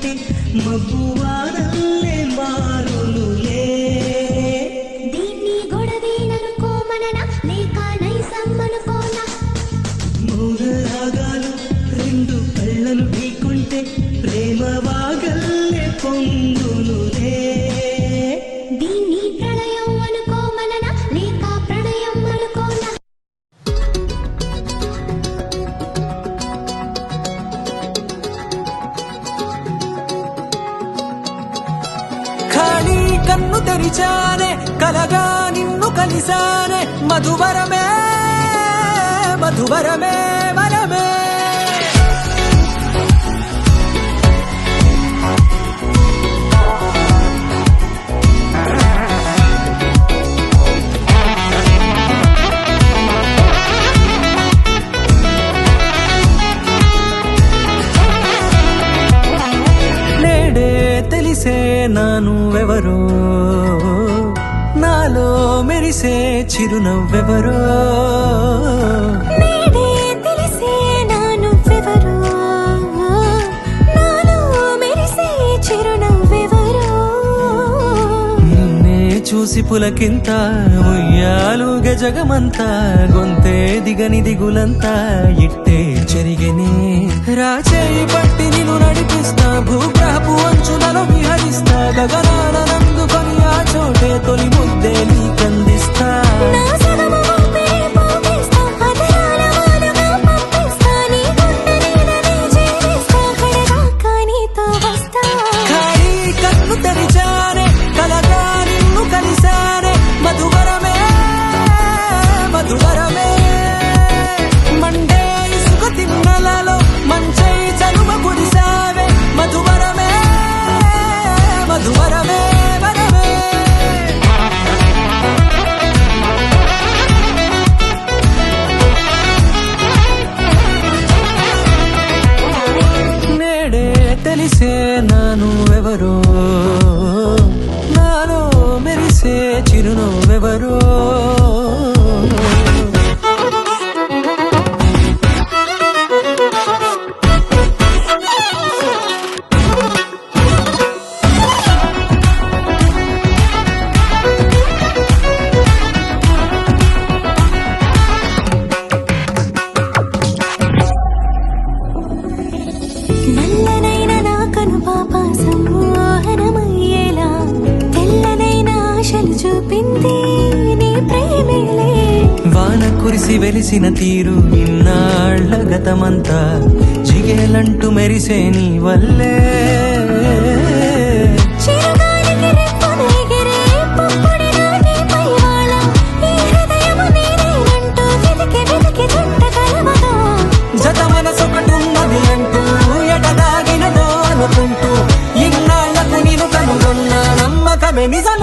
ఢీకొంటే మబ్బువానల్లే మారునులే. దీన్ని గొడవేననుకోమననా లేక నైసమ్మనుకోనా? మౌనరాగాలు రెండు కళ్ళను ఢీకొంటే ప్రేమ వాగల్లే పొంగునులే. దీన్ని ప్రళయం అనుకోమననా లేక ప్రణయం అనుకోనా? ఖాళీ కన్ను తెరిచానే కలగా నిన్ను కలిసానే మధువరమే మధువరమే వరమే. నేడే తెలిసే నానువెవరో నాలో మెరిసే చిరునవ్వెవరో. నేడే తెలిసే నానువెవరో నాలో మెరిసే చిరునవ్వెవరో. నిన్నే చూసి పులకింత ఉయ్యాలుగ జగమంతా గొంతే దిగని దిగులంతా ఇట్టే చెరిగనే. రాచేయి పట్టి నిన్ను నడిపిస్తా భూగ్రహపు అంచులలో విహరిస్తా గగనాన నందుకొని ఆ చోటే తొలి ముద్దే నీకందిస్తా. నా సగము ఊపిరి పోగేస్తా అదరాల వానగా పంపిస్తా నీ గుండె నీడనే చేరేస్తా కడదాకా నీతో వస్తా. ఖాళీ కన్ను తెరిచానే కలగా నిన్ను కలిసానే మధువరమే మధువరమే. మండే ఇసుక తిన్నలలో మంచై చలువ కురిసావే మధువరమే మధువరమే వరమే. నేడే తెలిసే నానువెవరో నాలో మెరిసే చిరునవ్వెవరో. నల్లనైన నా కనుపాప సమ్మోహనమయ్యేలా తెల్లనైన ఆశలు చూపింది నీ ప్రేమేలే. వాన కురిసి వెలిసిన తీరు ఇన్నాళ్ల గతమంతా జిగేలంటూ మెరిసే నీ వల్లే. చిరుగాలికి రెప్పన ఎగిరే పుప్పొడిన నీపై వాళ ఈ హృదయము నీదేనంటూ వెతికి వెతికి జంట కలవగా. జత మనసొకటున్నది అంటూ ఎటదాగినదో అనుకుంటూ ఇన్నాళ్లకు నేను కనుగొన్న నమ్మకమే నిజం.